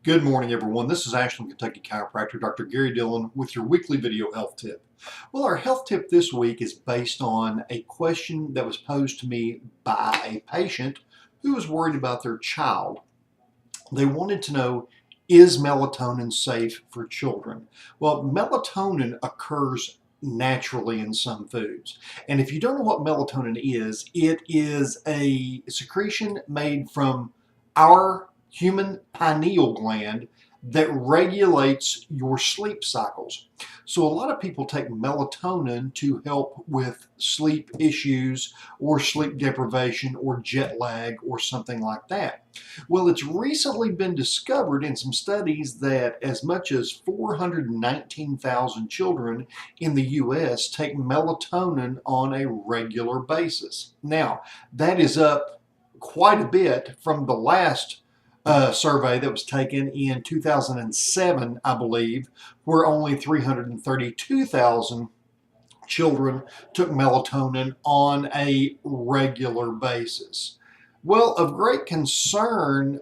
Good morning, everyone. This is Ashland KY Chiropractor Dr. Dillon with your weekly video health tip. Well, our health tip this week is based on a question that was posed to me by a patient who was worried about their child. They wanted to know, is melatonin safe for children? Well, melatonin occurs naturally in some foods. And if you don't know what melatonin is, it is a secretion made from our human pineal gland that regulates your sleep cycles. So a lot of people take melatonin to help with sleep issues or sleep deprivation or jet lag or something like that. Well, it's recently been discovered in some studies that as much as 419,000 children in the U.S. take melatonin on a regular basis. Now, that is up quite a bit from the last survey that was taken in 2007, I believe, where only 332,000 children took melatonin on a regular basis. Well, of great concern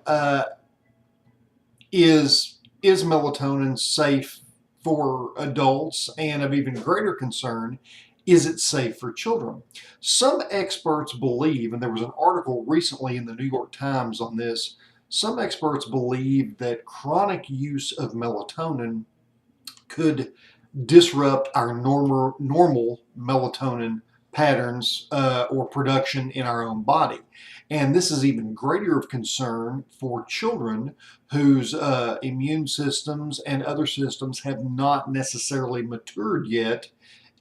is melatonin safe for adults, and of even greater concern, is it safe for children? Some experts believe, and there was an article recently in the New York Times on this, some experts believe that chronic use of melatonin could disrupt our normal melatonin patterns or production in our own body. And this is even greater of concern for children whose immune systems and other systems have not necessarily matured yet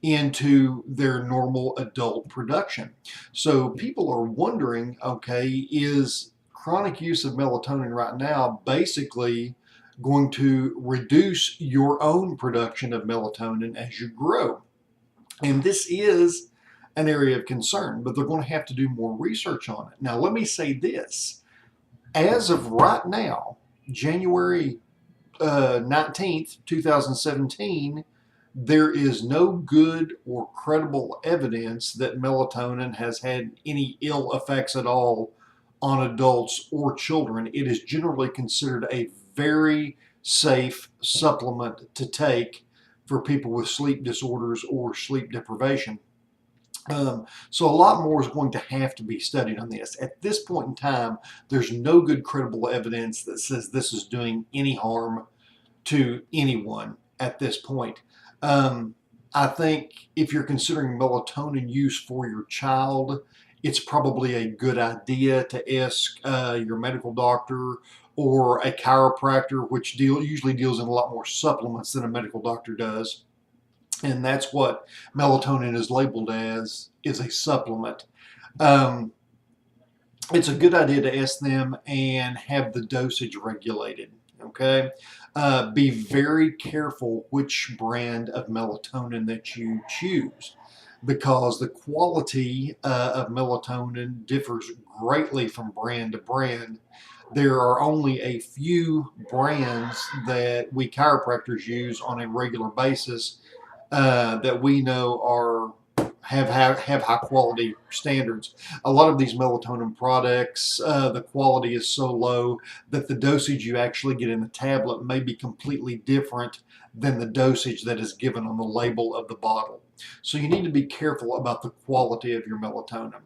into their normal adult production. So people are wondering, okay, is chronic use of melatonin right now basically going to reduce your own production of melatonin as you grow? And this is an area of concern, but they're going to have to do more research on it. Now, let me say this. As of right now, January 19th, 2017, there is no good or credible evidence that melatonin has had any ill effects at all on adults or children. It is generally considered a very safe supplement to take for people with sleep disorders or sleep deprivation. So a lot more is going to have to be studied on this. At this point in time, there's no good credible evidence that says this is doing any harm to anyone at this point. I think if you're considering melatonin use for your child, it's probably a good idea to ask your medical doctor or a chiropractor, which usually deals in a lot more supplements than a medical doctor does. And that's what melatonin is labeled as, is a supplement. It's a good idea to ask them and have the dosage regulated. Okay, be very careful which brand of melatonin that you choose, because the quality of melatonin differs greatly from brand to brand. There are only a few brands that we chiropractors use on a regular basis that we know have high quality standards. A lot of these melatonin products, the quality is so low that the dosage you actually get in the tablet may be completely different than the dosage that is given on the label of the bottle. So you need to be careful about the quality of your melatonin.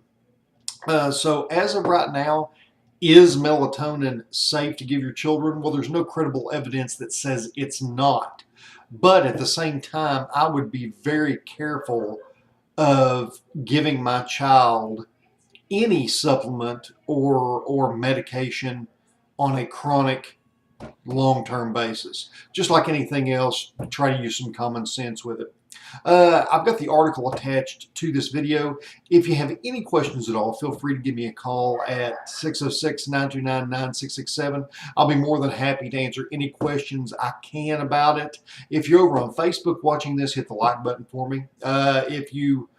So as of right now, is melatonin safe to give your children? Well, there's no credible evidence that says it's not. But at the same time, I would be very careful of giving my child any supplement or medication on a chronic long-term basis. Just like anything else, try to use some common sense with it. I've got the article attached to this video. If you have any questions at all, feel free to give me a call at 606-929-9667. I'll be more than happy to answer any questions I can about it. If you're over on Facebook watching this, hit the like button for me. If you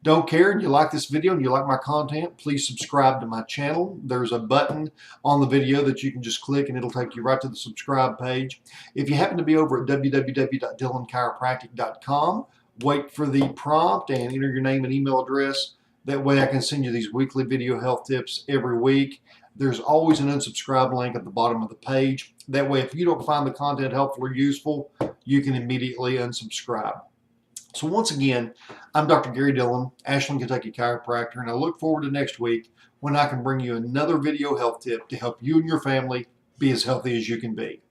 don't care and you like this video and you like my content, please subscribe to my channel. There's a button on the video that you can just click and it'll take you right to the subscribe page. If you happen to be over at www.dillonchiropractic.com, wait for the prompt and enter your name and email address. That way I can send you these weekly video health tips every week. there's always an unsubscribe link at the bottom of the page. That way, if you don't find the content helpful or useful, you can immediately unsubscribe. So once again, I'm Dr. Gary Dillon, Ashland, Kentucky Chiropractor, and I look forward to next week when I can bring you another video health tip to help you and your family be as healthy as you can be.